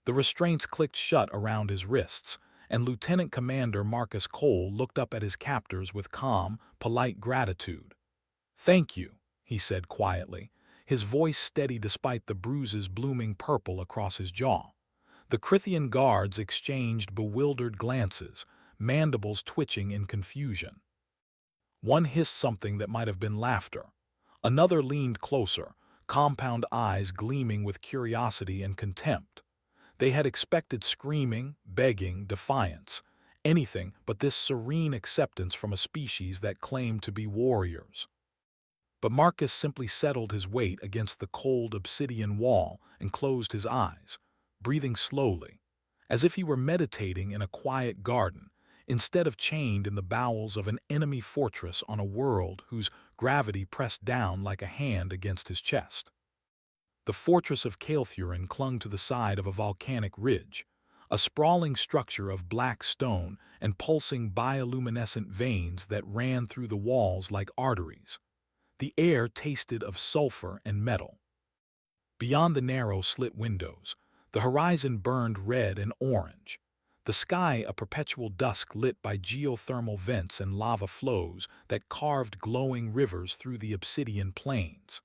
The restraints clicked shut around his wrists, and Lieutenant Commander Marcus Cole looked up at his captors with calm, polite gratitude. "Thank you," he said quietly, his voice steady despite the bruises blooming purple across his jaw. The Krythian guards exchanged bewildered glances, mandibles twitching in confusion. One hissed something that might have been laughter. Another leaned closer, compound eyes gleaming with curiosity and contempt. They had expected screaming, begging, defiance, anything but this serene acceptance from a species that claimed to be warriors. But Marcus simply settled his weight against the cold obsidian wall and closed his eyes, breathing slowly, as if he were meditating in a quiet garden, instead of chained in the bowels of an enemy fortress on a world whose gravity pressed down like a hand against his chest. The fortress of Kael'thuran clung to the side of a volcanic ridge, a sprawling structure of black stone and pulsing bioluminescent veins that ran through the walls like arteries. The air tasted of sulfur and metal. Beyond the narrow slit windows, the horizon burned red and orange, the sky a perpetual dusk lit by geothermal vents and lava flows that carved glowing rivers through the obsidian plains.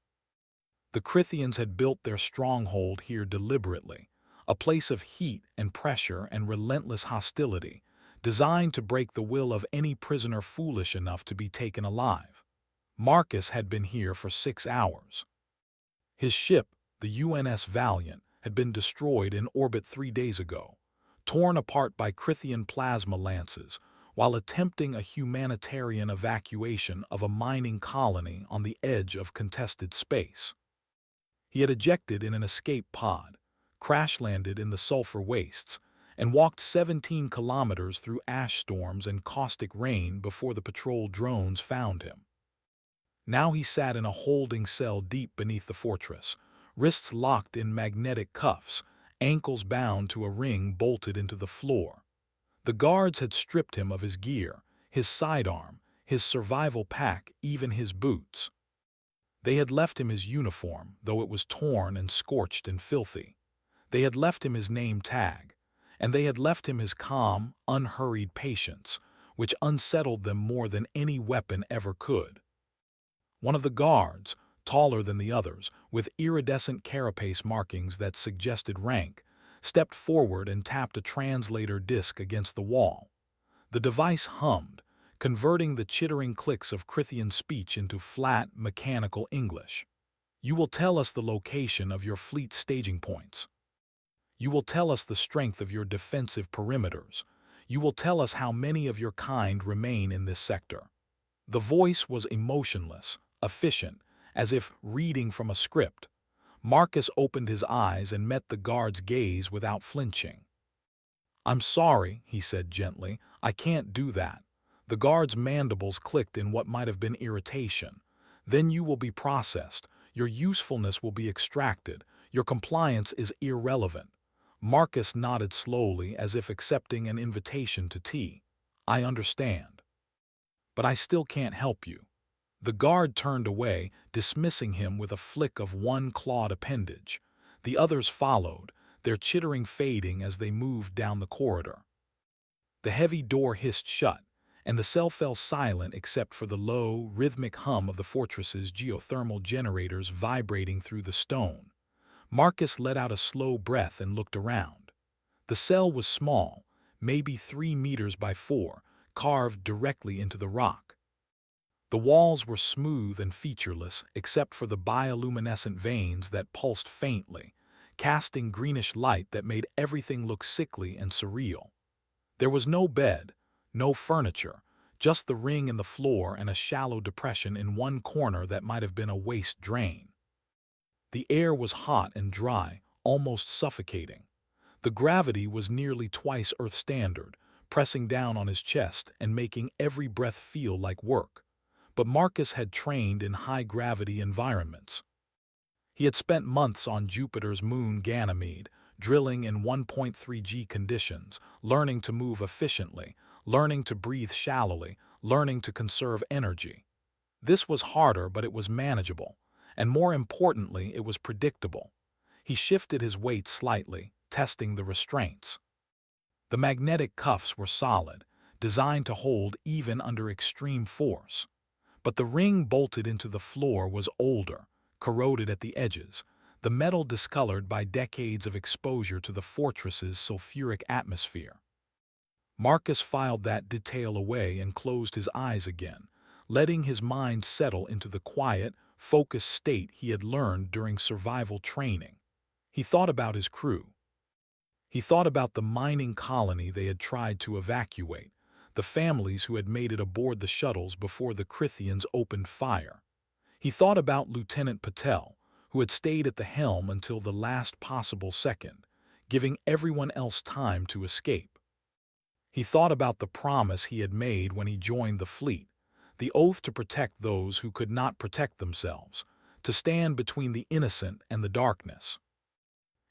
The Krythians had built their stronghold here deliberately, a place of heat and pressure and relentless hostility, designed to break the will of any prisoner foolish enough to be taken alive. Marcus had been here for 6 hours. His ship, the UNS Valiant, had been destroyed in orbit 3 days ago, torn apart by Krythian plasma lances, while attempting a humanitarian evacuation of a mining colony on the edge of contested space. He had ejected in an escape pod, crash-landed in the sulfur wastes, and walked 17 kilometers through ash storms and caustic rain before the patrol drones found him. Now he sat in a holding cell deep beneath the fortress, wrists locked in magnetic cuffs, ankles bound to a ring bolted into the floor. The guards had stripped him of his gear, his sidearm, his survival pack, even his boots. They had left him his uniform, though it was torn and scorched and filthy. They had left him his name tag, and they had left him his calm, unhurried patience, which unsettled them more than any weapon ever could. One of the guards, taller than the others, with iridescent carapace markings that suggested rank, stepped forward and tapped a translator disc against the wall. The device hummed, converting the chittering clicks of Krythian speech into flat, mechanical English. "You will tell us the location of your fleet staging points. You will tell us the strength of your defensive perimeters. You will tell us how many of your kind remain in this sector." The voice was emotionless, efficient, as if reading from a script. Marcus opened his eyes and met the guard's gaze without flinching. "I'm sorry," he said gently, "I can't do that." The guard's mandibles clicked in what might have been irritation. "Then you will be processed. Your usefulness will be extracted. Your compliance is irrelevant." Marcus nodded slowly as if accepting an invitation to tea. "I understand. But I still can't help you." The guard turned away, dismissing him with a flick of one clawed appendage. The others followed, their chittering fading as they moved down the corridor. The heavy door hissed shut, and the cell fell silent except for the low, rhythmic hum of the fortress's geothermal generators vibrating through the stone. Marcus let out a slow breath and looked around. The cell was small, maybe 3 meters by 4, carved directly into the rock. The walls were smooth and featureless except for the bioluminescent veins that pulsed faintly, casting greenish light that made everything look sickly and surreal. There was no bed, no furniture, just the ring in the floor and a shallow depression in one corner that might have been a waste drain. The air was hot and dry, almost suffocating. The gravity was nearly twice Earth standard, pressing down on his chest and making every breath feel like work. But Marcus had trained in high-gravity environments. He had spent months on Jupiter's moon Ganymede, drilling in 1.3 G conditions, learning to move efficiently, learning to breathe shallowly, learning to conserve energy. This was harder, but it was manageable, and more importantly, it was predictable. He shifted his weight slightly, testing the restraints. The magnetic cuffs were solid, designed to hold even under extreme force. But the ring bolted into the floor was older, corroded at the edges, the metal discolored by decades of exposure to the fortress's sulfuric atmosphere. Marcus filed that detail away and closed his eyes again, letting his mind settle into the quiet, focused state he had learned during survival training. He thought about his crew. He thought about the mining colony they had tried to evacuate, the families who had made it aboard the shuttles before the Krythians opened fire. He thought about Lieutenant Patel, who had stayed at the helm until the last possible second, giving everyone else time to escape. He thought about the promise he had made when he joined the fleet, the oath to protect those who could not protect themselves, to stand between the innocent and the darkness.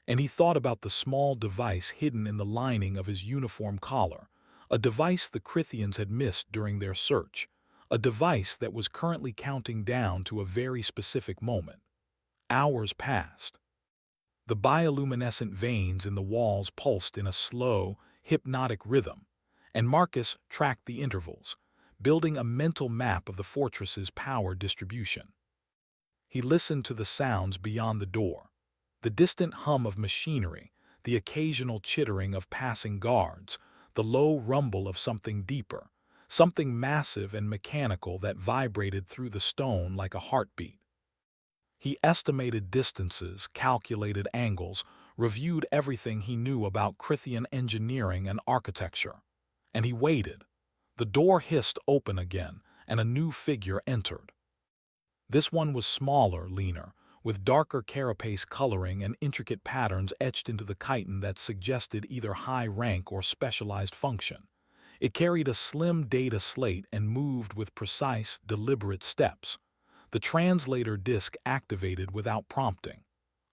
And he thought about the small device hidden in the lining of his uniform collar, a device the Krythians had missed during their search, a device that was currently counting down to a very specific moment. Hours passed. The bioluminescent veins in the walls pulsed in a slow, hypnotic rhythm, and Marcus tracked the intervals, building a mental map of the fortress's power distribution. He listened to the sounds beyond the door, the distant hum of machinery, the occasional chittering of passing guards, the low rumble of something deeper, something massive and mechanical that vibrated through the stone like a heartbeat. He estimated distances, calculated angles, reviewed everything he knew about Krythian engineering and architecture. And he waited. The door hissed open again, and a new figure entered. This one was smaller, leaner, with darker carapace coloring and intricate patterns etched into the chitin that suggested either high rank or specialized function. It carried a slim data slate and moved with precise, deliberate steps. The translator disc activated without prompting.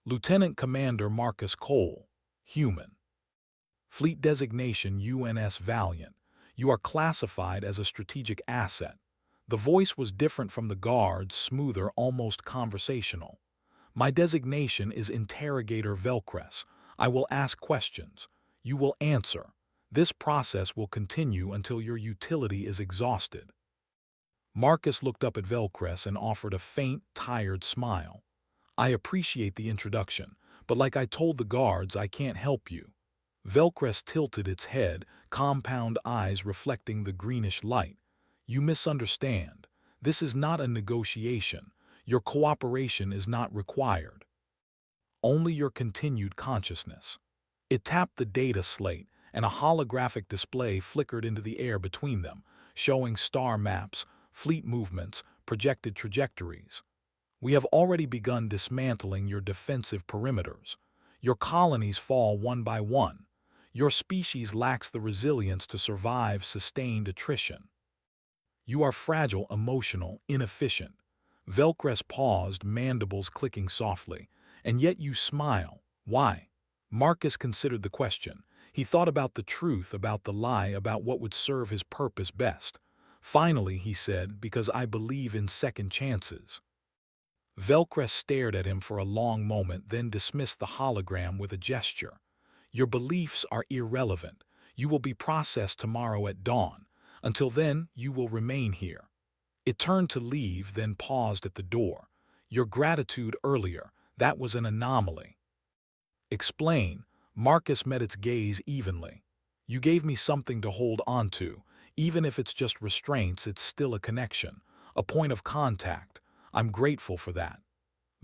Lieutenant Commander Marcus Cole, human. Fleet designation UNS Valiant. You are classified as a strategic asset. The voice was different from the guard's, smoother, almost conversational. My designation is Interrogator Velcrest. I will ask questions. You will answer. This process will continue until your utility is exhausted. Marcus looked up at Velcrest and offered a faint, tired smile. I appreciate the introduction, but like I told the guards, I can't help you. Velcrest tilted its head, compound eyes reflecting the greenish light. You misunderstand. This is not a negotiation. Your cooperation is not required. Only your continued consciousness. It tapped the data slate, and a holographic display flickered into the air between them, showing star maps, fleet movements, projected trajectories. We have already begun dismantling your defensive perimeters. Your colonies fall one by one. Your species lacks the resilience to survive sustained attrition. You are fragile, emotional, inefficient. Velcrest paused, mandibles clicking softly. And yet you smile. Why? Marcus considered the question. He thought about the truth, about the lie, about what would serve his purpose best. Finally, he said, because I believe in second chances. Velcrest stared at him for a long moment, then dismissed the hologram with a gesture. Your beliefs are irrelevant. You will be processed tomorrow at dawn. Until then, you will remain here. It turned to leave, then paused at the door. Your gratitude earlier, that was an anomaly. Explain. Marcus met its gaze evenly. You gave me something to hold on to. Even if it's just restraints, it's still a connection, a point of contact. I'm grateful for that.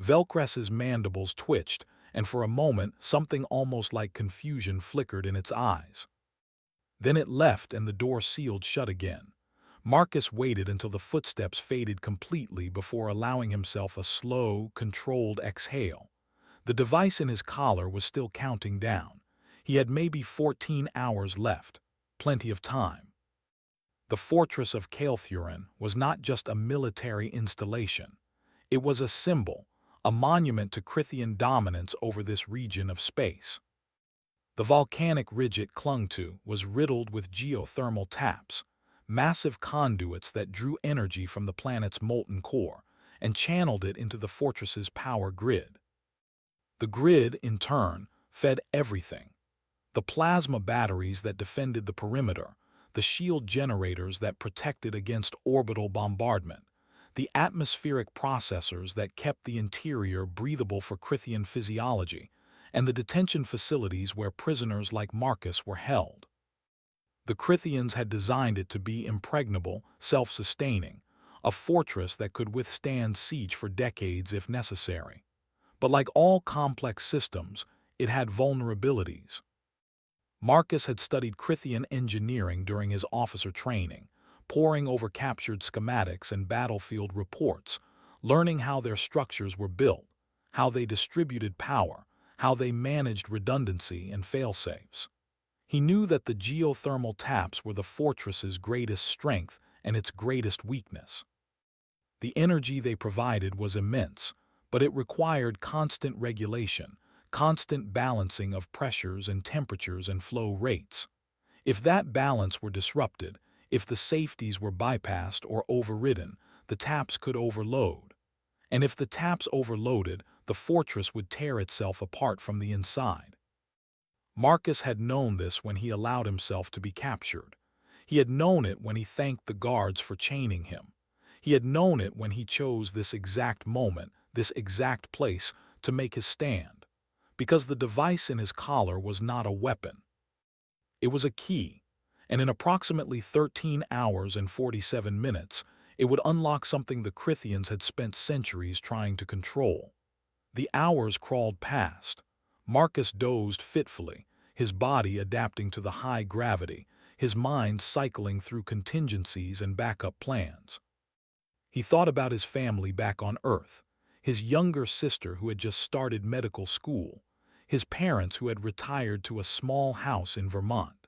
Velcrest's mandibles twitched, and for a moment something almost like confusion flickered in its eyes. Then it left and the door sealed shut again. Marcus waited until the footsteps faded completely before allowing himself a slow, controlled exhale. The device in his collar was still counting down. He had maybe 14 hours left. Plenty of time. The fortress of Kael'thuran was not just a military installation. It was a symbol, a monument to Krythian dominance over this region of space. The volcanic ridge it clung to was riddled with geothermal taps, massive conduits that drew energy from the planet's molten core and channeled it into the fortress's power grid. The grid, in turn, fed everything, The plasma batteries that defended the perimeter, the shield generators that protected against orbital bombardment, the atmospheric processors that kept the interior breathable for Krythian physiology, and the detention facilities where prisoners like Marcus were held. The Krythians had designed it to be impregnable, self-sustaining, a fortress that could withstand siege for decades if necessary. But like all complex systems, it had vulnerabilities. Marcus had studied Krythian engineering during his officer training, poring over captured schematics and battlefield reports, learning how their structures were built, how they distributed power, how they managed redundancy and failsafes. He knew that the geothermal taps were the fortress's greatest strength and its greatest weakness. The energy they provided was immense, but it required constant regulation, constant balancing of pressures and temperatures and flow rates. If that balance were disrupted, if the safeties were bypassed or overridden, the taps could overload. And if the taps overloaded, the fortress would tear itself apart from the inside. Marcus had known this when he allowed himself to be captured. He had known it when he thanked the guards for chaining him. He had known it when he chose this exact moment, this exact place, to make his stand. Because the device in his collar was not a weapon. It was a key, and in approximately 13 hours and 47 minutes, it would unlock something the Krythians had spent centuries trying to control. The hours crawled past. Marcus dozed fitfully, his body adapting to the high gravity, his mind cycling through contingencies and backup plans. He thought about his family back on Earth, his younger sister who had just started medical school, his parents who had retired to a small house in Vermont.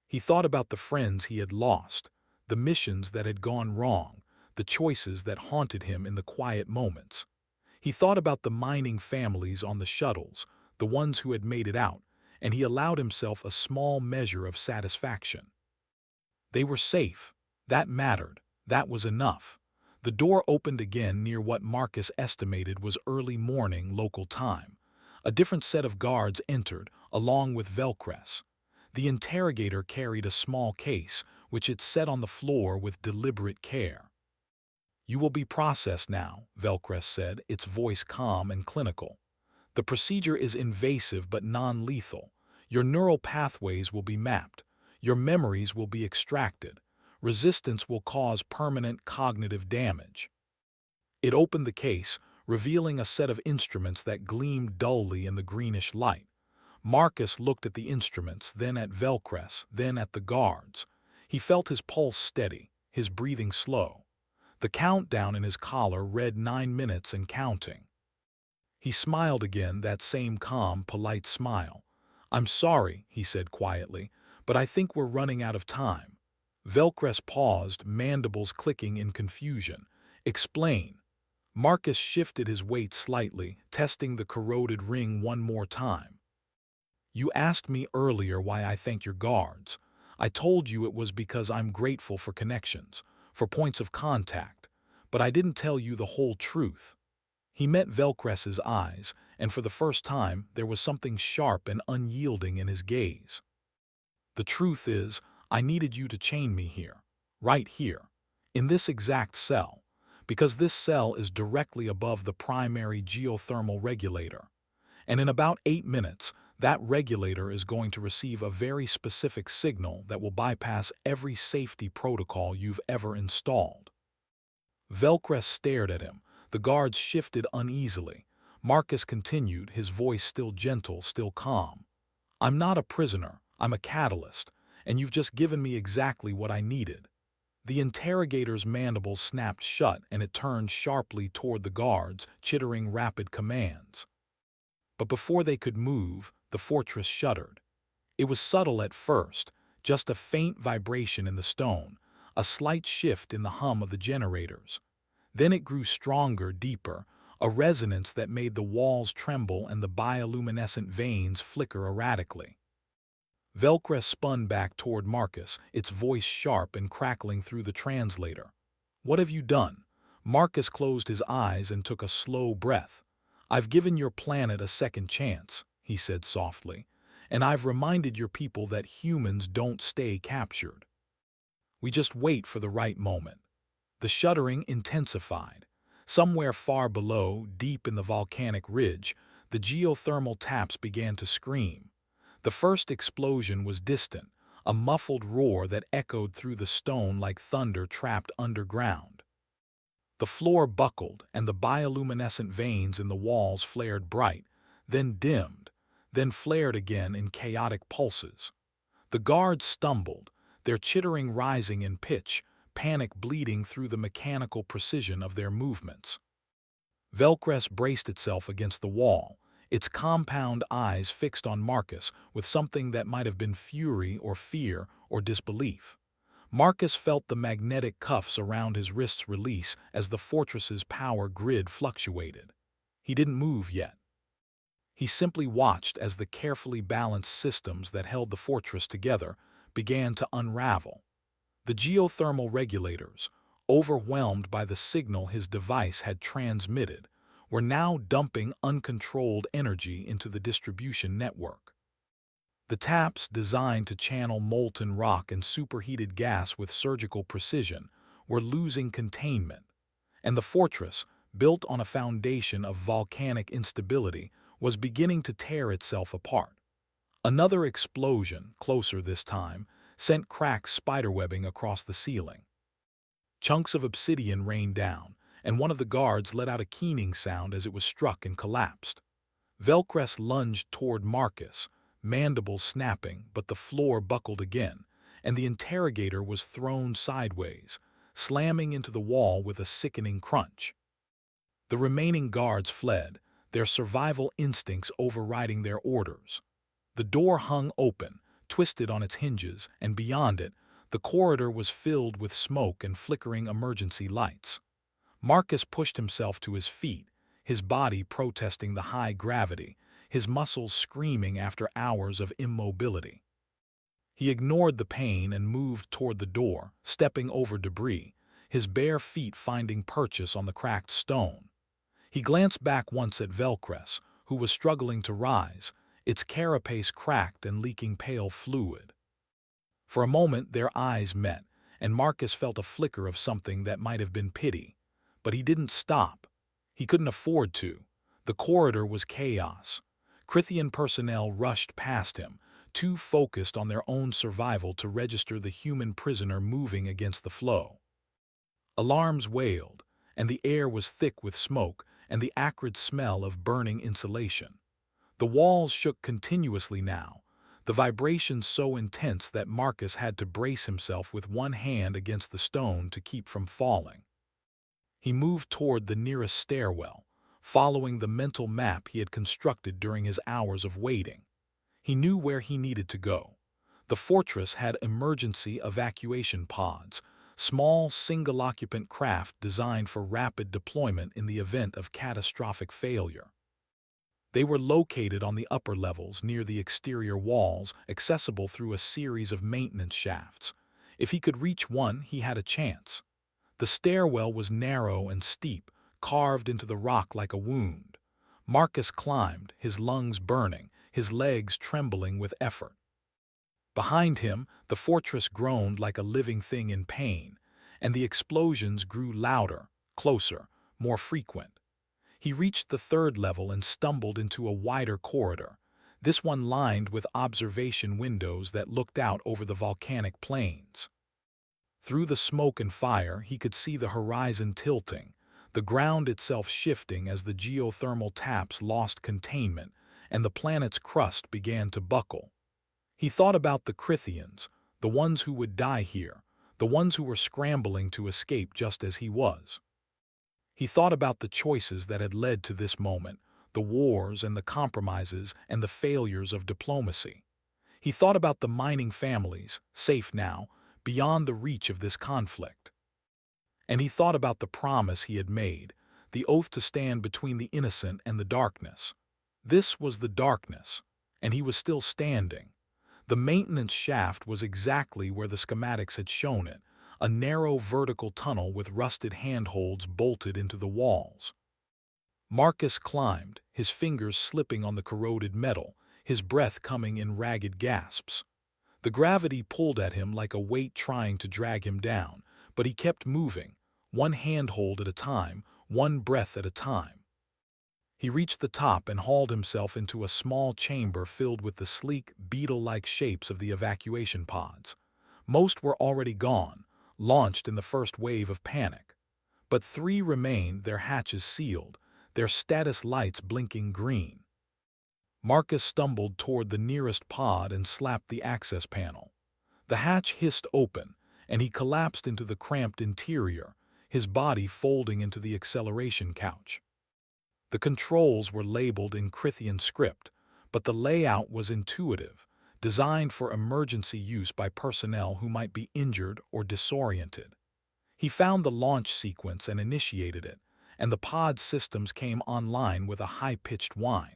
He thought about the friends he had lost, the missions that had gone wrong, the choices that haunted him in the quiet moments. He thought about the mining families on the shuttles, the ones who had made it out, and he allowed himself a small measure of satisfaction. They were safe. That mattered. That was enough. The door opened again near what Marcus estimated was early morning local time. A different set of guards entered, along with Velcres. The interrogator carried a small case, which it set on the floor with deliberate care. "You will be processed now," Velcres said, its voice calm and clinical. "The procedure is invasive but non-lethal. Your neural pathways will be mapped. Your memories will be extracted. Resistance will cause permanent cognitive damage." It opened the case, revealing a set of instruments that gleamed dully in the greenish light. Marcus looked at the instruments, then at Velcres, then at the guards. He felt his pulse steady, his breathing slow. The countdown in his collar read 9 minutes and counting. He smiled again, that same calm, polite smile. "I'm sorry," he said quietly, "but I think we're running out of time." Velcres paused, mandibles clicking in confusion. "Explain." Marcus shifted his weight slightly, testing the corroded ring one more time. "You asked me earlier why I thanked your guards. I told you it was because I'm grateful for connections, for points of contact, but I didn't tell you the whole truth." He met Velcres's eyes, and for the first time there was something sharp and unyielding in his gaze. "The truth is, I needed you to chain me here, right here, in this exact cell, because this cell is directly above the primary geothermal regulator. And in about 8 minutes, that regulator is going to receive a very specific signal that will bypass every safety protocol you've ever installed." Velcres stared at him. The guards shifted uneasily. Marcus continued, his voice still gentle, still calm. "I'm not a prisoner, I'm a catalyst, and you've just given me exactly what I needed." The interrogator's mandibles snapped shut and it turned sharply toward the guards, chittering rapid commands. But before they could move, the fortress shuddered. It was subtle at first, just a faint vibration in the stone, a slight shift in the hum of the generators. Then it grew stronger, deeper, a resonance that made the walls tremble and the bioluminescent veins flicker erratically. Velcres spun back toward Marcus, its voice sharp and crackling through the translator. "What have you done?" Marcus closed his eyes and took a slow breath. "I've given your planet a second chance," he said softly, and I've reminded your people that humans don't stay captured. We just wait for the right moment. The shuddering intensified. Somewhere far below, deep in the volcanic ridge, the geothermal taps began to scream. The first explosion was distant, a muffled roar that echoed through the stone like thunder trapped underground. The floor buckled, and the bioluminescent veins in the walls flared bright, then dimmed, then flared again in chaotic pulses. The guards stumbled, their chittering rising in pitch, panic bleeding through the mechanical precision of their movements. Velcrest braced itself against the wall, its compound eyes fixed on Marcus with something that might have been fury or fear or disbelief. Marcus felt the magnetic cuffs around his wrists release as the fortress's power grid fluctuated. He didn't move yet. He simply watched as the carefully balanced systems that held the fortress together began to unravel. The geothermal regulators, overwhelmed by the signal his device had transmitted, were now dumping uncontrolled energy into the distribution network. The taps, designed to channel molten rock and superheated gas with surgical precision, were losing containment, and the fortress, built on a foundation of volcanic instability, was beginning to tear itself apart. Another explosion, closer this time, sent cracks spiderwebbing across the ceiling. Chunks of obsidian rained down, and one of the guards let out a keening sound as it was struck and collapsed. Velcrest lunged toward Marcus, mandibles snapping, but the floor buckled again, and the interrogator was thrown sideways, slamming into the wall with a sickening crunch. The remaining guards fled, their survival instincts overriding their orders. The door hung open, twisted on its hinges, and beyond it, the corridor was filled with smoke and flickering emergency lights. Marcus pushed himself to his feet, his body protesting the high gravity, his muscles screaming after hours of immobility. He ignored the pain and moved toward the door, stepping over debris, his bare feet finding purchase on the cracked stone. He glanced back once at Velcrest, who was struggling to rise, its carapace cracked and leaking pale fluid. For a moment their eyes met, and Marcus felt a flicker of something that might have been pity. But he didn't stop. He couldn't afford to. The corridor was chaos. Krythian personnel rushed past him, too focused on their own survival to register the human prisoner moving against the flow. Alarms wailed, and the air was thick with smoke and the acrid smell of burning insulation. The walls shook continuously now, the vibrations so intense that Marcus had to brace himself with one hand against the stone to keep from falling. He moved toward the nearest stairwell, following the mental map he had constructed during his hours of waiting. He knew where he needed to go. The fortress had emergency evacuation pods, small single-occupant craft designed for rapid deployment in the event of catastrophic failure. They were located on the upper levels near the exterior walls, accessible through a series of maintenance shafts. If he could reach one, he had a chance. The stairwell was narrow and steep, carved into the rock like a wound. Marcus climbed, his lungs burning, his legs trembling with effort. Behind him, the fortress groaned like a living thing in pain, and the explosions grew louder, closer, more frequent. He reached the third level and stumbled into a wider corridor, this one lined with observation windows that looked out over the volcanic plains. Through the smoke and fire, he could see the horizon tilting, the ground itself shifting as the geothermal taps lost containment and the planet's crust began to buckle. He thought about the Krythians, the ones who would die here, the ones who were scrambling to escape just as he was. He thought about the choices that had led to this moment, the wars and the compromises and the failures of diplomacy. He thought about the mining families, safe now, beyond the reach of this conflict. And he thought about the promise he had made, the oath to stand between the innocent and the darkness. This was the darkness, and he was still standing. The maintenance shaft was exactly where the schematics had shown it, a narrow vertical tunnel with rusted handholds bolted into the walls. Marcus climbed, his fingers slipping on the corroded metal, his breath coming in ragged gasps. The gravity pulled at him like a weight trying to drag him down, but he kept moving, one handhold at a time, one breath at a time. He reached the top and hauled himself into a small chamber filled with the sleek, beetle-like shapes of the evacuation pods. Most were already gone, launched in the first wave of panic. But 3 remained, their hatches sealed, their status lights blinking green. Marcus stumbled toward the nearest pod and slapped the access panel. The hatch hissed open, and he collapsed into the cramped interior, his body folding into the acceleration couch. The controls were labeled in Krythian script, but the layout was intuitive, designed for emergency use by personnel who might be injured or disoriented. He found the launch sequence and initiated it, and the pod systems came online with a high-pitched whine.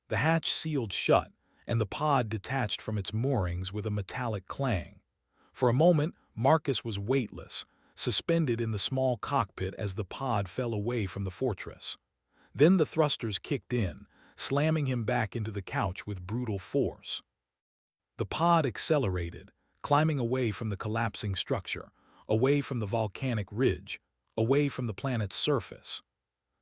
The hatch sealed shut, and the pod detached from its moorings with a metallic clang. For a moment, Marcus was weightless, suspended in the small cockpit as the pod fell away from the fortress. Then the thrusters kicked in, slamming him back into the couch with brutal force. The pod accelerated, climbing away from the collapsing structure, away from the volcanic ridge, away from the planet's surface.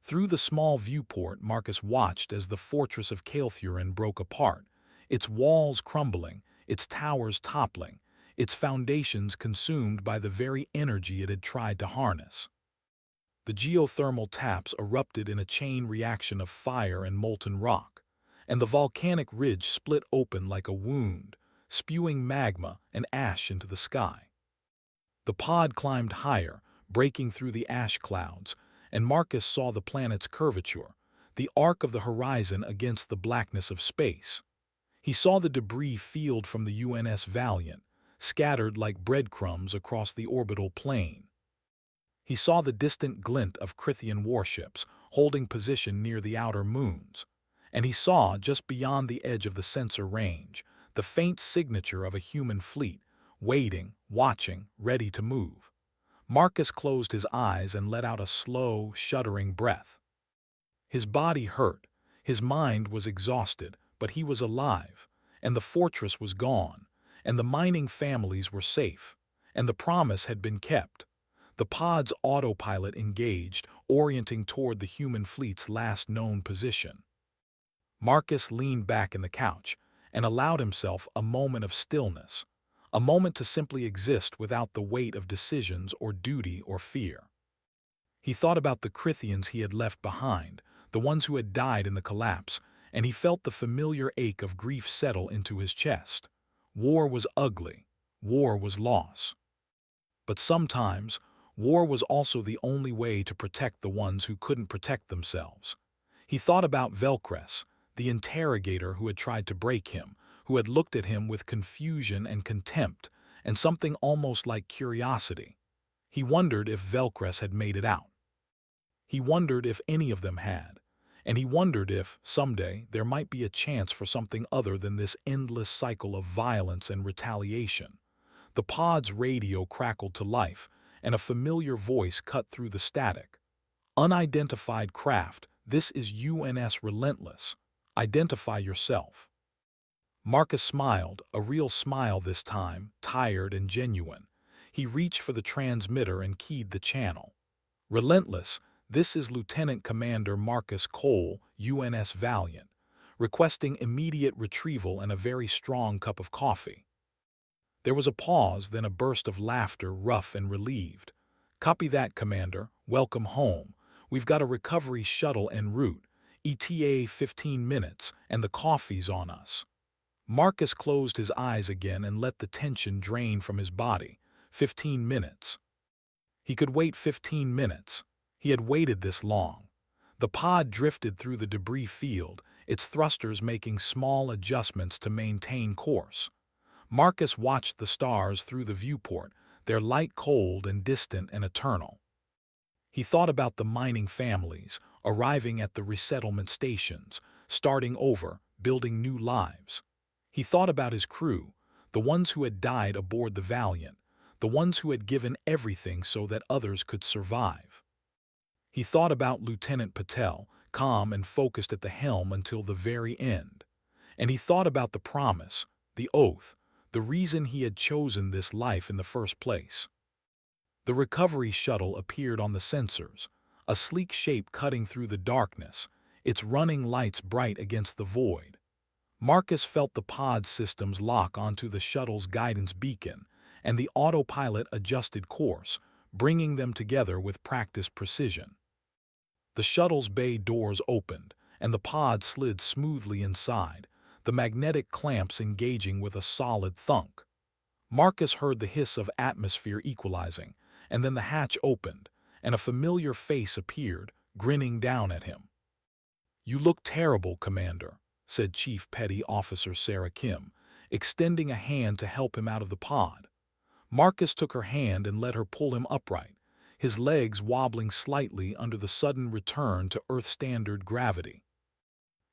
Through the small viewport, Marcus watched as the fortress of Kael'thuran broke apart, its walls crumbling, its towers toppling, its foundations consumed by the very energy it had tried to harness. The geothermal taps erupted in a chain reaction of fire and molten rock, and the volcanic ridge split open like a wound, spewing magma and ash into the sky. The pod climbed higher, breaking through the ash clouds, and Marcus saw the planet's curvature, the arc of the horizon against the blackness of space. He saw the debris field from the UNS Valiant, scattered like breadcrumbs across the orbital plane. He saw the distant glint of Krythian warships holding position near the outer moons, and he saw, just beyond the edge of the sensor range, the faint signature of a human fleet, waiting, watching, ready to move. Marcus closed his eyes and let out a slow, shuddering breath. His body hurt, his mind was exhausted, but he was alive, and the fortress was gone, and the mining families were safe, and the promise had been kept. The pod's autopilot engaged, orienting toward the human fleet's last known position. Marcus leaned back in the couch and allowed himself a moment of stillness, a moment to simply exist without the weight of decisions or duty or fear. He thought about the Krythians he had left behind, the ones who had died in the collapse, and he felt the familiar ache of grief settle into his chest. War was ugly. War was loss. But sometimes, war was also the only way to protect the ones who couldn't protect themselves. He thought about Velcress, the interrogator who had tried to break him, who had looked at him with confusion and contempt, and something almost like curiosity. He wondered if Velcress had made it out. He wondered if any of them had, and he wondered if, someday, there might be a chance for something other than this endless cycle of violence and retaliation. The pod's radio crackled to life, and a familiar voice cut through the static. "Unidentified craft, this is UNS Relentless. Identify yourself." Marcus smiled, a real smile this time, tired and genuine. He reached for the transmitter and keyed the channel. "Relentless, this is Lieutenant Commander Marcus Cole, UNS Valiant, requesting immediate retrieval and a very strong cup of coffee." There was a pause, then a burst of laughter, rough and relieved. "Copy that, Commander. Welcome home. We've got a recovery shuttle en route. ETA 15 minutes, and the coffee's on us." Marcus closed his eyes again and let the tension drain from his body. 15 minutes. He could wait 15 minutes. He had waited this long. The pod drifted through the debris field, its thrusters making small adjustments to maintain course. Marcus watched the stars through the viewport, their light cold and distant and eternal. He thought about the mining families, arriving at the resettlement stations, starting over, building new lives. He thought about his crew, the ones who had died aboard the Valiant, the ones who had given everything so that others could survive. He thought about Lieutenant Patel, calm and focused at the helm until the very end. And he thought about the promise, the oath, the reason he had chosen this life in the first place. The recovery shuttle appeared on the sensors, a sleek shape cutting through the darkness, its running lights bright against the void. Marcus felt the pod systems lock onto the shuttle's guidance beacon, and the autopilot adjusted course, bringing them together with practiced precision. The shuttle's bay doors opened, and the pod slid smoothly inside, the magnetic clamps engaging with a solid thunk. Marcus heard the hiss of atmosphere equalizing, and then the hatch opened, and a familiar face appeared, grinning down at him. "You look terrible, Commander," said Chief Petty Officer Sarah Kim, extending a hand to help him out of the pod. Marcus took her hand and let her pull him upright, his legs wobbling slightly under the sudden return to Earth-standard gravity.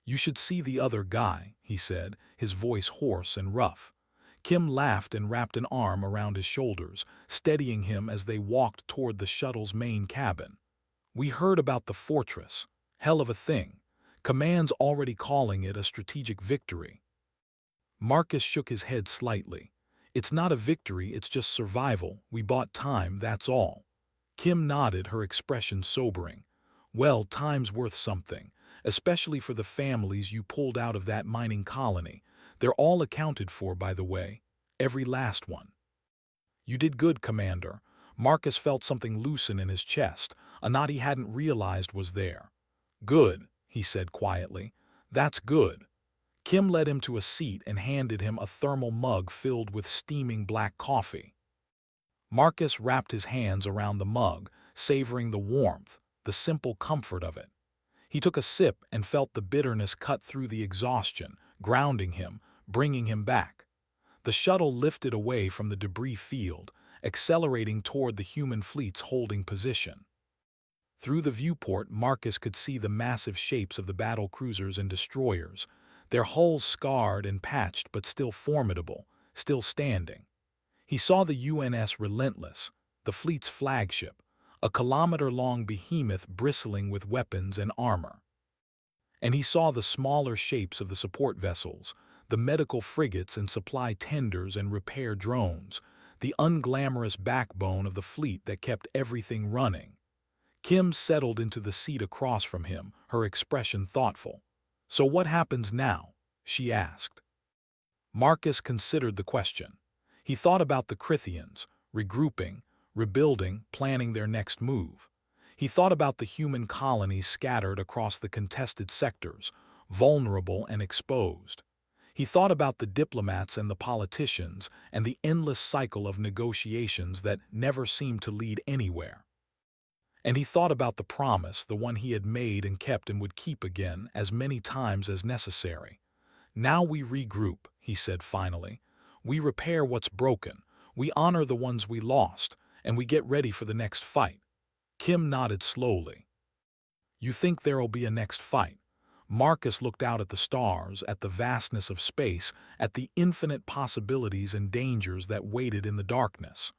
"You should see the other guy," he said, his voice hoarse and rough. Kim laughed and wrapped an arm around his shoulders, steadying him as they walked toward the shuttle's main cabin. "We heard about the fortress. Hell of a thing. Command's already calling it a strategic victory." Marcus shook his head slightly. "It's not a victory, it's just survival. We bought time, that's all." Kim nodded, her expression sobering. "Well, time's worth something, especially for the families you pulled out of that mining colony. They're all accounted for, by the way. Every last one." "You did good, Commander." Marcus felt something loosen in his chest, a knot he hadn't realized was there. "Good," he said quietly. "That's good." Kim led him to a seat and handed him a thermal mug filled with steaming black coffee. Marcus wrapped his hands around the mug, savoring the warmth, the simple comfort of it. He took a sip and felt the bitterness cut through the exhaustion, grounding him, bringing him back. The shuttle lifted away from the debris field, accelerating toward the human fleets holding position. Through the viewport, Marcus could see the massive shapes of the battle cruisers and destroyers, their hulls scarred and patched but still formidable, still standing. He saw the UNS Relentless, the fleet's flagship, a kilometer-long behemoth bristling with weapons and armor. And he saw the smaller shapes of the support vessels, the medical frigates and supply tenders and repair drones, the unglamorous backbone of the fleet that kept everything running. Kim settled into the seat across from him, her expression thoughtful. "So what happens now?" she asked. Marcus considered the question. He thought about the Krythians, regrouping, rebuilding, planning their next move. He thought about the human colonies scattered across the contested sectors, vulnerable and exposed. He thought about the diplomats and the politicians and the endless cycle of negotiations that never seemed to lead anywhere. And he thought about the promise, the one he had made and kept and would keep again as many times as necessary. "Now we regroup," he said finally. "We repair what's broken, we honor the ones we lost, and we get ready for the next fight." Kim nodded slowly. "You think there'll be a next fight?" Marcus looked out at the stars, at the vastness of space, at the infinite possibilities and dangers that waited in the darkness.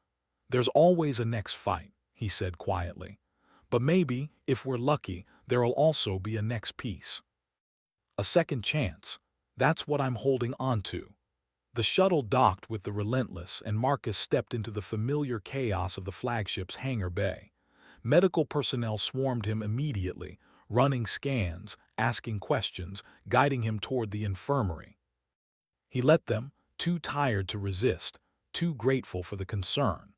"There's always a next fight," he said quietly. "But maybe, if we're lucky, there'll also be a next peace. A second chance. That's what I'm holding on to." The shuttle docked with the Relentless, and Marcus stepped into the familiar chaos of the flagship's hangar bay. Medical personnel swarmed him immediately, running scans, asking questions, guiding him toward the infirmary. He let them, too tired to resist, too grateful for the concern.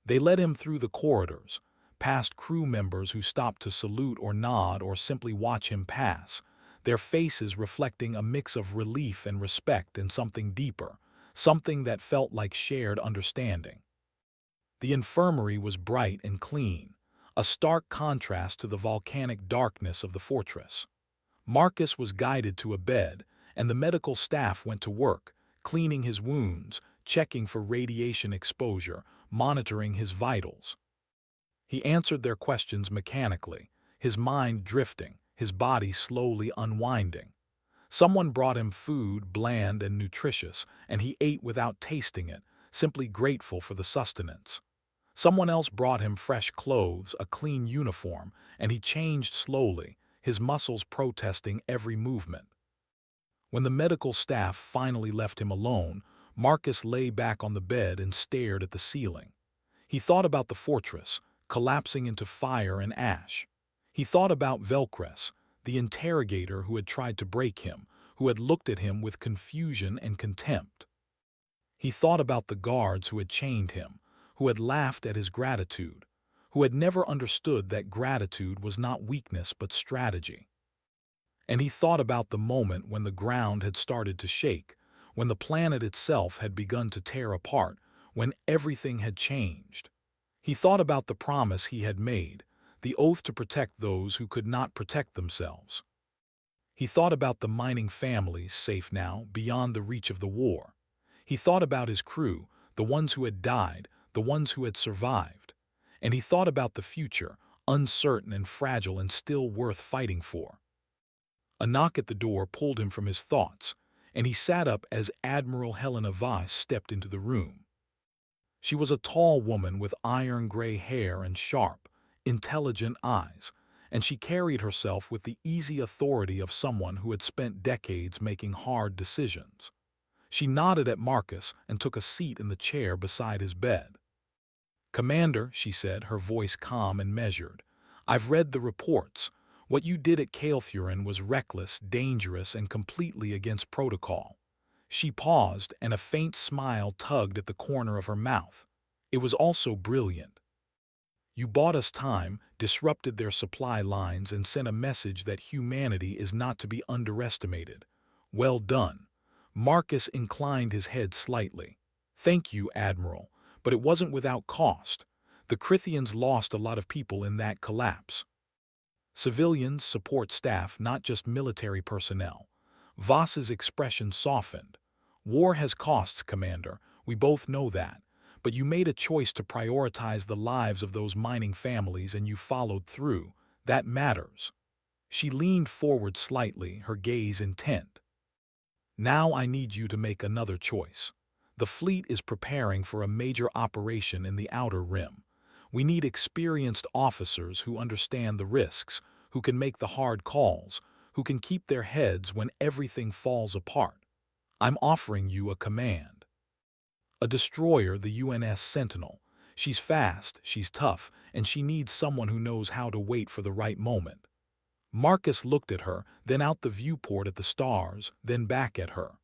They led him through the corridors, past crew members who stopped to salute or nod or simply watch him pass, their faces reflecting a mix of relief and respect and something deeper, something that felt like shared understanding. The infirmary was bright and clean, a stark contrast to the volcanic darkness of the fortress. Marcus was guided to a bed, and the medical staff went to work, cleaning his wounds, checking for radiation exposure, monitoring his vitals. He answered their questions mechanically, his mind drifting, his body slowly unwinding. Someone brought him food, bland and nutritious, and he ate without tasting it, simply grateful for the sustenance. Someone else brought him fresh clothes, a clean uniform, and he changed slowly, his muscles protesting every movement. When the medical staff finally left him alone, Marcus lay back on the bed and stared at the ceiling. He thought about the fortress, collapsing into fire and ash. He thought about Velcres, the interrogator who had tried to break him, who had looked at him with confusion and contempt. He thought about the guards who had chained him, who had laughed at his gratitude, who had never understood that gratitude was not weakness but strategy. And he thought about the moment when the ground had started to shake, when the planet itself had begun to tear apart, when everything had changed. He thought about the promise he had made, the oath to protect those who could not protect themselves. He thought about the mining families, safe now, beyond the reach of the war. He thought about his crew, the ones who had died, the ones who had survived. And he thought about the future, uncertain and fragile and still worth fighting for. A knock at the door pulled him from his thoughts, and he sat up as Admiral Helena Voss stepped into the room. She was a tall woman with iron-gray hair and sharp, intelligent eyes, and she carried herself with the easy authority of someone who had spent decades making hard decisions. She nodded at Marcus and took a seat in the chair beside his bed. "Commander," she said, her voice calm and measured, "I've read the reports. What you did at Kael'thuran was reckless, dangerous, and completely against protocol." She paused, and a faint smile tugged at the corner of her mouth. "It was also brilliant. You bought us time, disrupted their supply lines, and sent a message that humanity is not to be underestimated. Well done." Marcus inclined his head slightly. "Thank you, Admiral, but it wasn't without cost. The Krythians lost a lot of people in that collapse. Civilians, support staff, not just military personnel." Voss's expression softened. "War has costs, Commander. We both know that. But you made a choice to prioritize the lives of those mining families, and you followed through. That matters." She leaned forward slightly, her gaze intent. "Now I need you to make another choice. The fleet is preparing for a major operation in the Outer Rim. We need experienced officers who understand the risks, who can make the hard calls, who can keep their heads when everything falls apart. I'm offering you a command. A destroyer, the UNS Sentinel. She's fast, she's tough, and she needs someone who knows how to wait for the right moment." Marcus looked at her, then out the viewport at the stars, then back at her.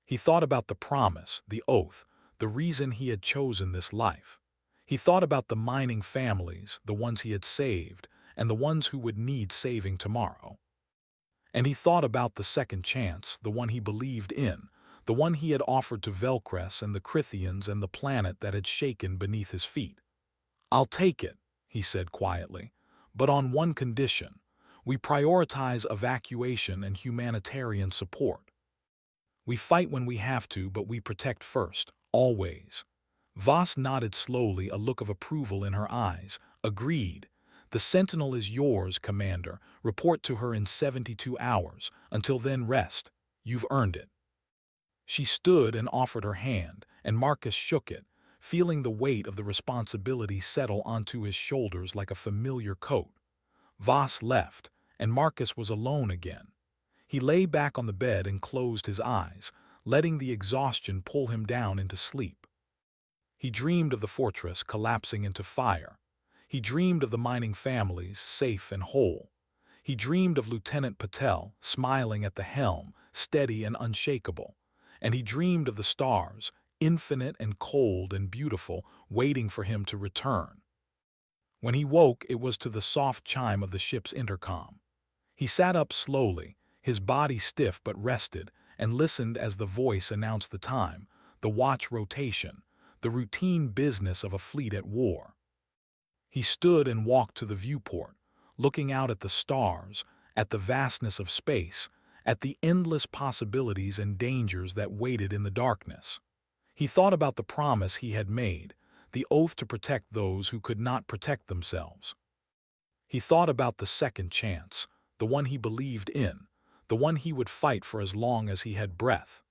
He thought about the promise, the oath, the reason he had chosen this life. He thought about the mining families, the ones he had saved, and the ones who would need saving tomorrow. And he thought about the second chance, the one he believed in, the one he had offered to Velcres and the Krythians and the planet that had shaken beneath his feet. "I'll take it," he said quietly, "but on one condition. We prioritize evacuation and humanitarian support. We fight when we have to, but we protect first, always." Voss nodded slowly, a look of approval in her eyes. "Agreed. The Sentinel is yours, Commander. Report to her in 72 hours. Until then, rest. You've earned it." She stood and offered her hand, and Marcus shook it, feeling the weight of the responsibility settle onto his shoulders like a familiar coat. Voss left, and Marcus was alone again. He lay back on the bed and closed his eyes, letting the exhaustion pull him down into sleep. He dreamed of the fortress collapsing into fire. He dreamed of the mining families, safe and whole. He dreamed of Lieutenant Patel, smiling at the helm, steady and unshakable. And he dreamed of the stars, infinite and cold and beautiful, waiting for him to return. When he woke, it was to the soft chime of the ship's intercom. He sat up slowly, his body stiff but rested, and listened as the voice announced the time, the watch rotation, the routine business of a fleet at war. He stood and walked to the viewport, looking out at the stars, at the vastness of space, at the endless possibilities and dangers that waited in the darkness. He thought about the promise he had made, the oath to protect those who could not protect themselves. He thought about the second chance, the one he believed in, the one he would fight for as long as he had breath.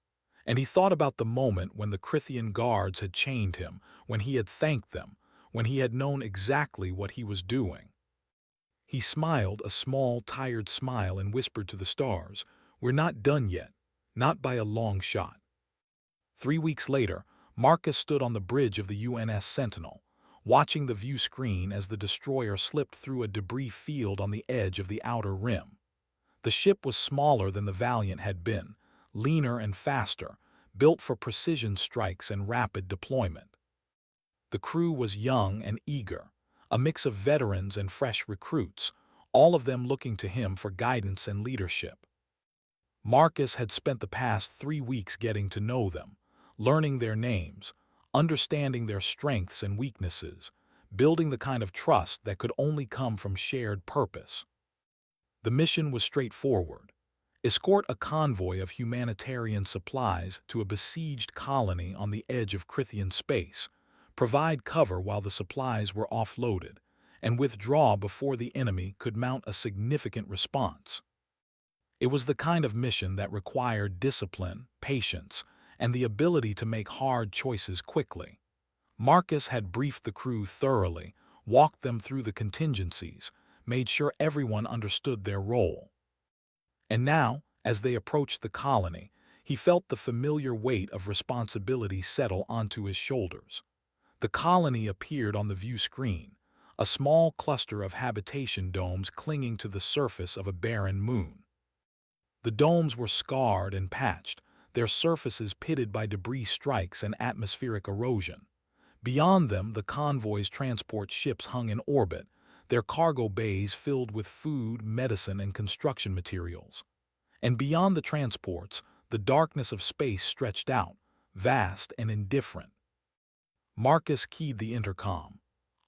And he thought about the moment when the Krythian guards had chained him, when he had thanked them, when he had known exactly what he was doing. He smiled a small, tired smile and whispered to the stars, "We're not done yet. Not by a long shot. 3 weeks later, Marcus stood on the bridge of the UNS Sentinel, watching the view screen as the destroyer slipped through a debris field on the edge of the outer rim. The ship was smaller than the Valiant had been, leaner and faster, built for precision strikes and rapid deployment. The crew was young and eager, a mix of veterans and fresh recruits, all of them looking to him for guidance and leadership. Marcus had spent the past 3 weeks getting to know them, learning their names, understanding their strengths and weaknesses, building the kind of trust that could only come from shared purpose. The mission was straightforward: escort a convoy of humanitarian supplies to a besieged colony on the edge of Krythian space, provide cover while the supplies were offloaded, and withdraw before the enemy could mount a significant response. It was the kind of mission that required discipline, patience, and the ability to make hard choices quickly. Marcus had briefed the crew thoroughly, walked them through the contingencies, made sure everyone understood their role. And now, as they approached the colony, he felt the familiar weight of responsibility settle onto his shoulders. The colony appeared on the view screen, a small cluster of habitation domes clinging to the surface of a barren moon. The domes were scarred and patched, their surfaces pitted by debris strikes and atmospheric erosion. Beyond them, the convoy's transport ships hung in orbit, their cargo bays filled with food, medicine, and construction materials. And beyond the transports, the darkness of space stretched out, vast and indifferent. Marcus keyed the intercom.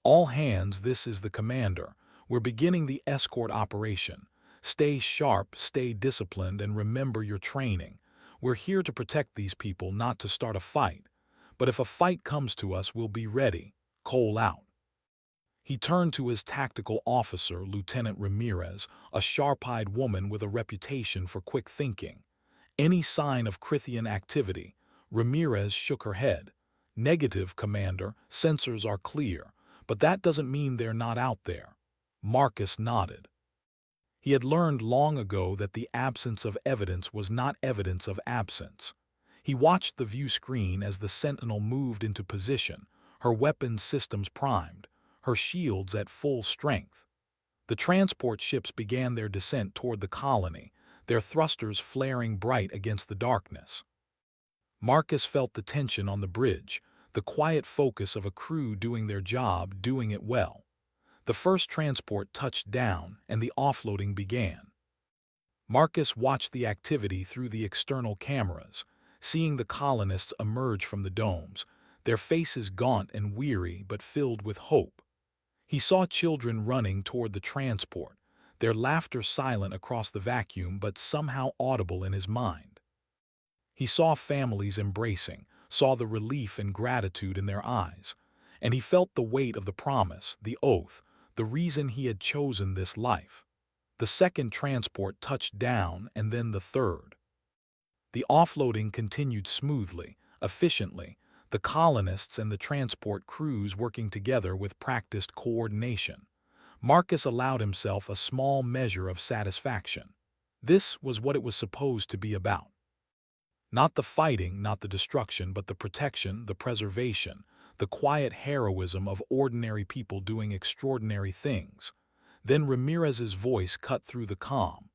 "All hands, this is the commander. We're beginning the escort operation. Stay sharp, stay disciplined, and remember your training. We're here to protect these people, not to start a fight. But if a fight comes to us, we'll be ready. Cole out." He turned to his tactical officer, Lieutenant Ramirez, a sharp-eyed woman with a reputation for quick thinking. Any sign of Krythian activity? Ramirez shook her head. "Negative, Commander. Sensors are clear. But that doesn't mean they're not out there." Marcus nodded. He had learned long ago that the absence of evidence was not evidence of absence. He watched the view screen as the Sentinel moved into position, her weapons systems primed, her shields at full strength. The transport ships began their descent toward the colony, their thrusters flaring bright against the darkness. Marcus felt the tension on the bridge, the quiet focus of a crew doing their job, doing it well. The first transport touched down, and the offloading began. Marcus watched the activity through the external cameras, seeing the colonists emerge from the domes, their faces gaunt and weary but filled with hope. He saw children running toward the transport, their laughter silent across the vacuum but somehow audible in his mind. He saw families embracing, saw the relief and gratitude in their eyes, and he felt the weight of the promise, the oath, the reason he had chosen this life. The second transport touched down, and then the third. The offloading continued smoothly, efficiently, the colonists and the transport crews working together with practiced coordination. Marcus allowed himself a small measure of satisfaction. This was what it was supposed to be about. Not the fighting, not the destruction, but the protection, the preservation, the quiet heroism of ordinary people doing extraordinary things. Then Ramirez's voice cut through the calm.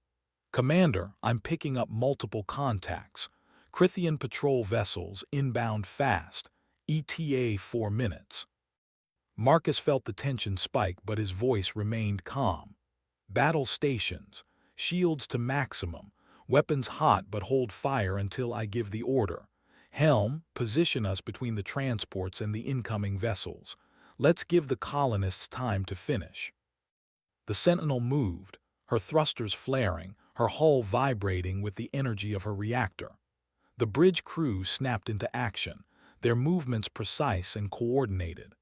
"Commander, I'm picking up multiple contacts. Krythian patrol vessels inbound fast. ETA 4 minutes." Marcus felt the tension spike, but his voice remained calm. "Battle stations. Shields to maximum. Weapons hot but hold fire until I give the order. Helm, position us between the transports and the incoming vessels. Let's give the colonists time to finish." The Sentinel moved, her thrusters flaring, her hull vibrating with the energy of her reactor. The bridge crew snapped into action, their movements precise and coordinated.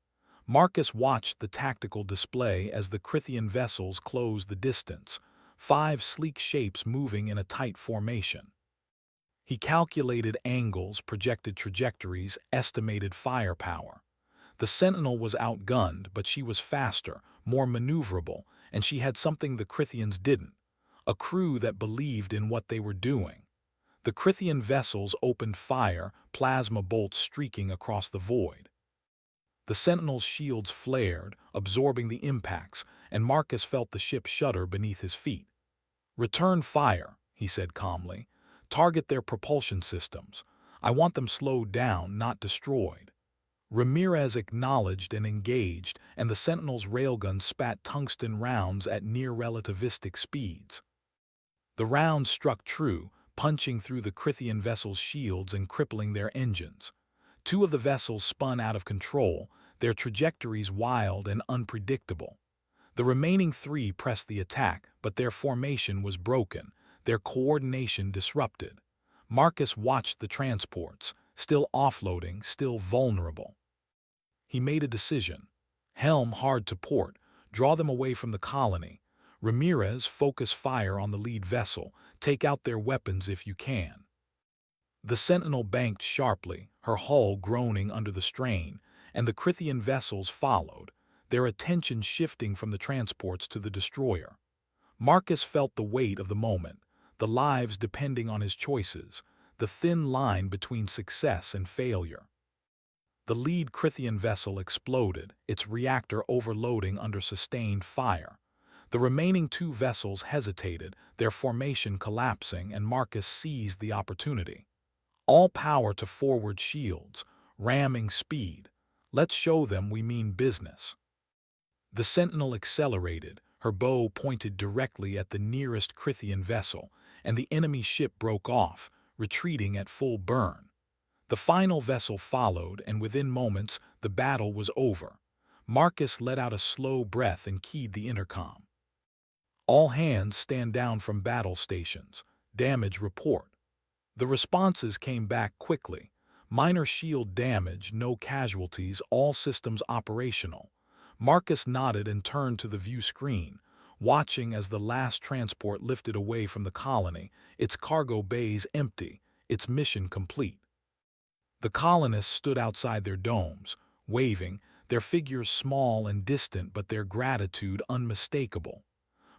Marcus watched the tactical display as the Krythian vessels closed the distance, 5 sleek shapes moving in a tight formation. He calculated angles, projected trajectories, estimated firepower. The Sentinel was outgunned, but she was faster, more maneuverable, and she had something the Krythians didn't: a crew that believed in what they were doing. The Krythian vessels opened fire, plasma bolts streaking across the void. The Sentinel's shields flared, absorbing the impacts, and Marcus felt the ship shudder beneath his feet. "Return fire," he said calmly. "Target their propulsion systems. I want them slowed down, not destroyed." Ramirez acknowledged and engaged, and the Sentinel's railgun spat tungsten rounds at near-relativistic speeds. The rounds struck true, punching through the Krythian vessel's shields and crippling their engines. Two of the vessels spun out of control, their trajectories wild and unpredictable. The remaining three pressed the attack, but their formation was broken, their coordination disrupted. Marcus watched the transports, still offloading, still vulnerable. He made a decision. Helm hard to port, draw them away from the colony. Ramirez, focus fire on the lead vessel, take out their weapons if you can. The Sentinel banked sharply, her hull groaning under the strain, and the Krythian vessels followed, their attention shifting from the transports to the destroyer. Marcus felt the weight of the moment, the lives depending on his choices, the thin line between success and failure. The lead Krythian vessel exploded, its reactor overloading under sustained fire. The remaining two vessels hesitated, their formation collapsing, and Marcus seized the opportunity. All power to forward shields, ramming speed. Let's show them we mean business. The Sentinel accelerated, her bow pointed directly at the nearest Krythian vessel, and the enemy ship broke off, retreating at full burn. The final vessel followed, and within moments, the battle was over. Marcus let out a slow breath and keyed the intercom. "All hands stand down from battle stations. Damage report." The responses came back quickly. Minor shield damage, no casualties, all systems operational. Marcus nodded and turned to the view screen, watching as the last transport lifted away from the colony, its cargo bays empty, its mission complete. The colonists stood outside their domes, waving, their figures small and distant but their gratitude unmistakable.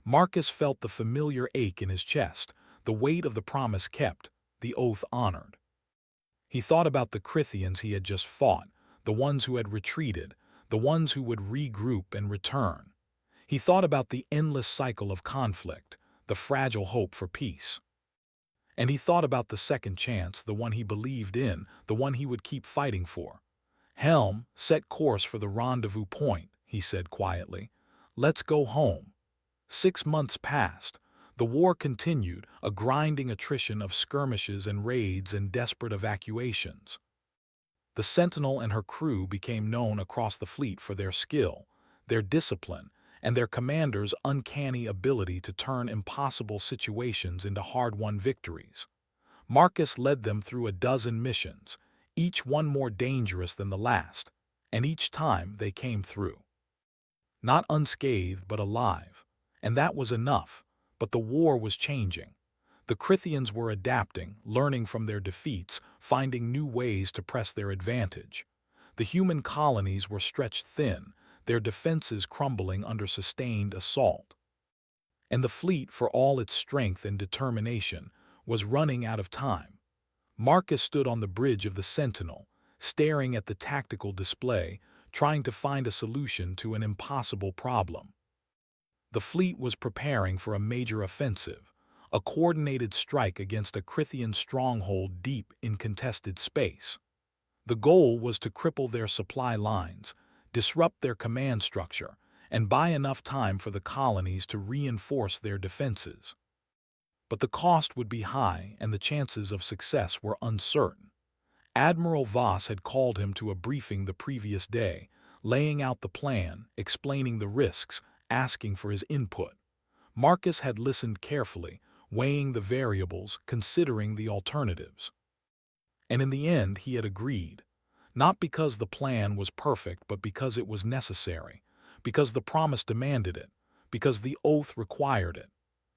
Marcus felt the familiar ache in his chest, the weight of the promise kept, the oath honored. He thought about the Krythians he had just fought, the ones who had retreated, the ones who would regroup and return. He thought about the endless cycle of conflict, the fragile hope for peace. And he thought about the second chance, the one he believed in, the one he would keep fighting for. "Helm, set course for the rendezvous point," he said quietly. "Let's go home." 6 months passed. The war continued, a grinding attrition of skirmishes and raids and desperate evacuations. The Sentinel and her crew became known across the fleet for their skill, their discipline, and their commander's uncanny ability to turn impossible situations into hard-won victories. Marcus led them through a dozen missions, each one more dangerous than the last, and each time they came through. Not unscathed but alive, and that was enough, but the war was changing. The Krythians were adapting, learning from their defeats, finding new ways to press their advantage. The human colonies were stretched thin, their defenses crumbling under sustained assault. And the fleet, for all its strength and determination, was running out of time. Marcus stood on the bridge of the Sentinel, staring at the tactical display, trying to find a solution to an impossible problem. The fleet was preparing for a major offensive, a coordinated strike against a Krythian stronghold deep in contested space. The goal was to cripple their supply lines, disrupt their command structure, and buy enough time for the colonies to reinforce their defenses. But the cost would be high and the chances of success were uncertain. Admiral Voss had called him to a briefing the previous day, laying out the plan, explaining the risks, asking for his input. Marcus had listened carefully, weighing the variables, considering the alternatives. And in the end he had agreed. Not because the plan was perfect, but because it was necessary, because the promise demanded it, because the oath required it.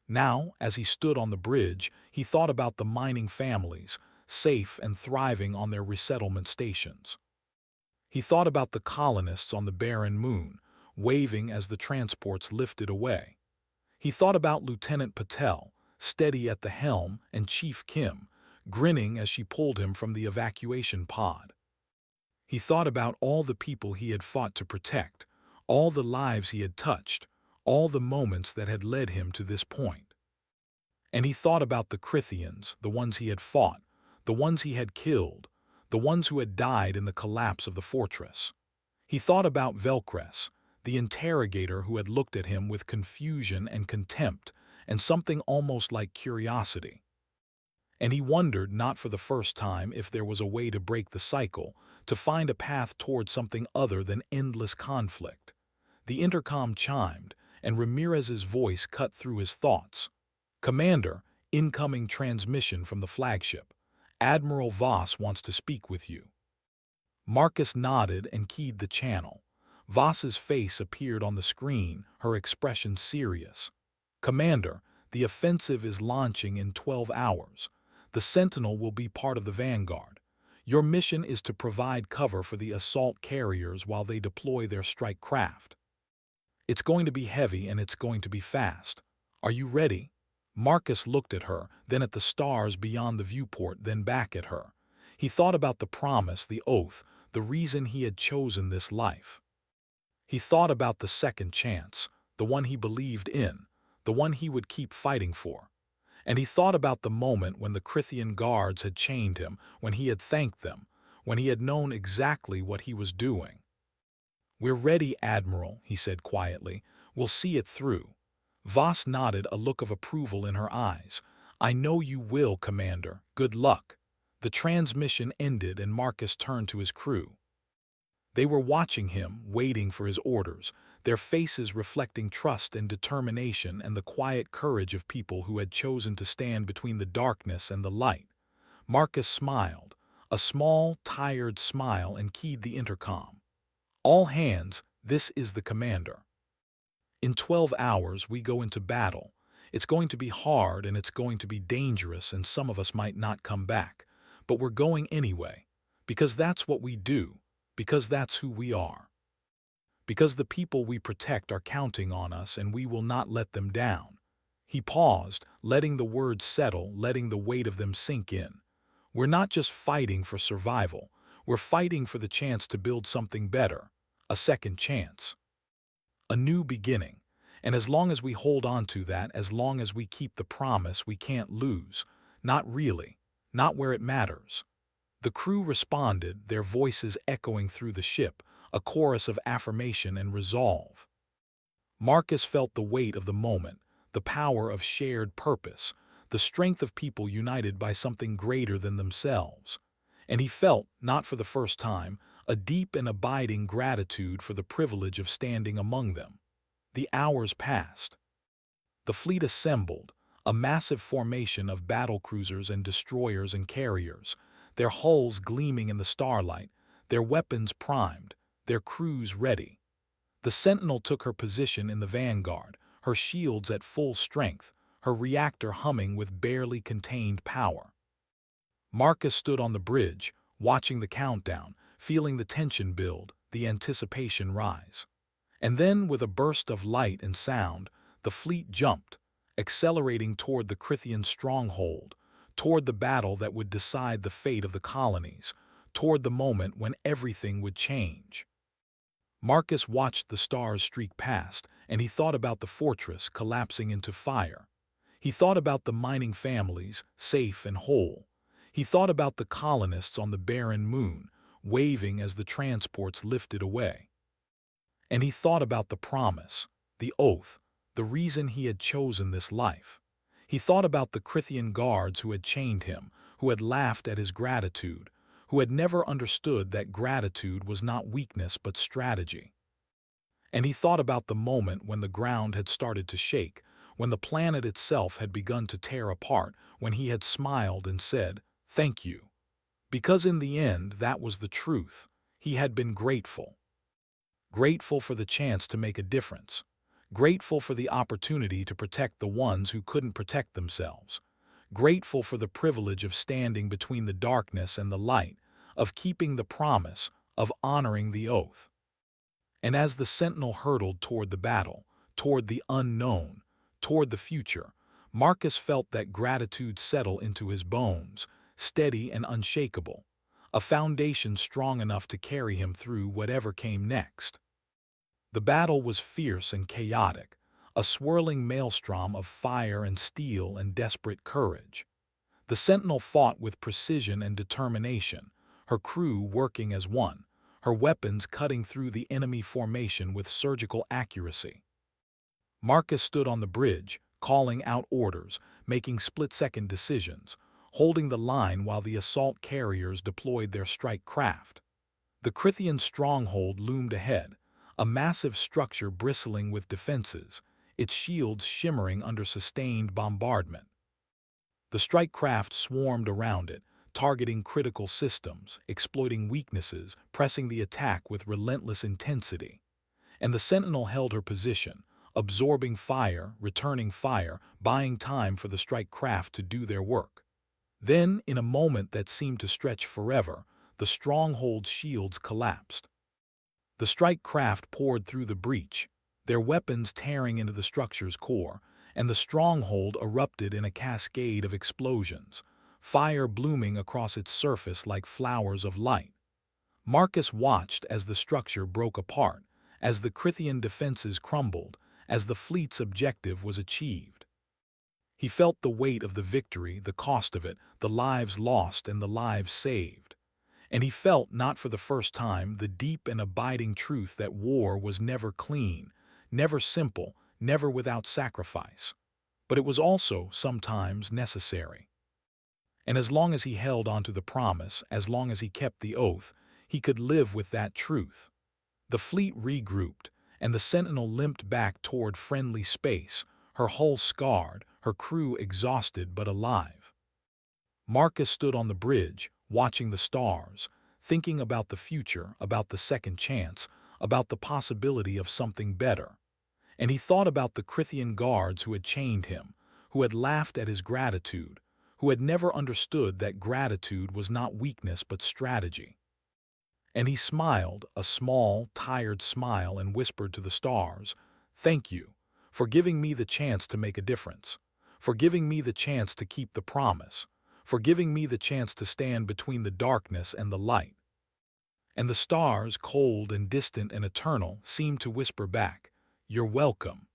Now, as he stood on the bridge, he thought about the mining families, safe and thriving on their resettlement stations. He thought about the colonists on the barren moon, waving as the transports lifted away. He thought about Lieutenant Patel, steady at the helm, and Chief Kim, grinning as she pulled him from the evacuation pod. He thought about all the people he had fought to protect, all the lives he had touched, all the moments that had led him to this point. And he thought about the Krythians, the ones he had fought, the ones he had killed, the ones who had died in the collapse of the fortress. He thought about Velcrest, the interrogator who had looked at him with confusion and contempt and something almost like curiosity. And he wondered, not for the first time, if there was a way to break the cycle, to find a path toward something other than endless conflict. The intercom chimed, and Ramirez's voice cut through his thoughts. "Commander, incoming transmission from the flagship. Admiral Voss wants to speak with you." Marcus nodded and keyed the channel. Voss's face appeared on the screen, her expression serious. "Commander, the offensive is launching in 12 hours. The Sentinel will be part of the vanguard. Your mission is to provide cover for the assault carriers while they deploy their strike craft. It's going to be heavy and it's going to be fast. Are you ready?" Marcus looked at her, then at the stars beyond the viewport, then back at her. He thought about the promise, the oath, the reason he had chosen this life. He thought about the second chance, the one he believed in, the one he would keep fighting for. And he thought about the moment when the Krythian guards had chained him, when he had thanked them, when he had known exactly what he was doing. "We're ready, Admiral," he said quietly. "We'll see it through." Voss nodded, a look of approval in her eyes. "I know you will, Commander. Good luck." The transmission ended and Marcus turned to his crew. They were watching him, waiting for his orders, their faces reflecting trust and determination and the quiet courage of people who had chosen to stand between the darkness and the light. Marcus smiled, a small, tired smile, and keyed the intercom. "All hands, this is the commander. In 12 hours we go into battle. It's going to be hard and it's going to be dangerous and some of us might not come back. But we're going anyway. Because that's what we do. Because that's who we are. Because the people we protect are counting on us and we will not let them down." He paused, letting the words settle, letting the weight of them sink in. "We're not just fighting for survival. We're fighting for the chance to build something better. A second chance. A new beginning. And as long as we hold on to that, as long as we keep the promise, we can't lose. Not really. Not where it matters." The crew responded, their voices echoing through the ship, a chorus of affirmation and resolve. Marcus felt the weight of the moment, the power of shared purpose, the strength of people united by something greater than themselves. And he felt, not for the first time, a deep and abiding gratitude for the privilege of standing among them. The hours passed. The fleet assembled, a massive formation of battlecruisers and destroyers and carriers, their hulls gleaming in the starlight, their weapons primed, their crews ready. The Sentinel took her position in the vanguard, her shields at full strength, her reactor humming with barely contained power. Marcus stood on the bridge, watching the countdown, feeling the tension build, the anticipation rise. And then, with a burst of light and sound, the fleet jumped, accelerating toward the Krythian stronghold, toward the battle that would decide the fate of the colonies, toward the moment when everything would change. Marcus watched the stars streak past, and he thought about the fortress collapsing into fire. He thought about the mining families, safe and whole. He thought about the colonists on the barren moon, waving as the transports lifted away. And he thought about the promise, the oath, the reason he had chosen this life. He thought about the Krythian guards who had chained him, who had laughed at his gratitude, who had never understood that gratitude was not weakness but strategy. And he thought about the moment when the ground had started to shake, when the planet itself had begun to tear apart, when he had smiled and said, "Thank you." Because in the end, that was the truth. He had been grateful. Grateful for the chance to make a difference. Grateful for the opportunity to protect the ones who couldn't protect themselves. Grateful for the privilege of standing between the darkness and the light, of keeping the promise, of honoring the oath. And as the Sentinel hurtled toward the battle, toward the unknown, toward the future, Marcus felt that gratitude settle into his bones, steady and unshakable, a foundation strong enough to carry him through whatever came next. The battle was fierce and chaotic, a swirling maelstrom of fire and steel and desperate courage. The Sentinel fought with precision and determination, her crew working as one, her weapons cutting through the enemy formation with surgical accuracy. Marcus stood on the bridge, calling out orders, making split-second decisions, holding the line while the assault carriers deployed their strike craft. The Krythian stronghold loomed ahead, a massive structure bristling with defenses, its shields shimmering under sustained bombardment. The strike craft swarmed around it, targeting critical systems, exploiting weaknesses, pressing the attack with relentless intensity. And the Sentinel held her position, absorbing fire, returning fire, buying time for the strike craft to do their work. Then, in a moment that seemed to stretch forever, the stronghold's shields collapsed. The strike craft poured through the breach, their weapons tearing into the structure's core, and the stronghold erupted in a cascade of explosions, fire blooming across its surface like flowers of light. Marcus watched as the structure broke apart, as the Krythian defenses crumbled, as the fleet's objective was achieved. He felt the weight of the victory, the cost of it, the lives lost and the lives saved. And he felt, not for the first time, the deep and abiding truth that war was never clean, never simple, never without sacrifice. But it was also, sometimes, necessary. And as long as he held onto the promise, as long as he kept the oath, he could live with that truth. The fleet regrouped, and the Sentinel limped back toward friendly space, her hull scarred, her crew exhausted but alive. Marcus stood on the bridge, watching the stars, thinking about the future, about the second chance, about the possibility of something better. And he thought about the Krythian guards who had chained him, who had laughed at his gratitude, who had never understood that gratitude was not weakness but strategy. And he smiled, a small, tired smile, and whispered to the stars, "Thank you, for giving me the chance to make a difference, for giving me the chance to keep the promise, for giving me the chance to stand between the darkness and the light." And the stars, cold and distant and eternal, seemed to whisper back, "You're welcome."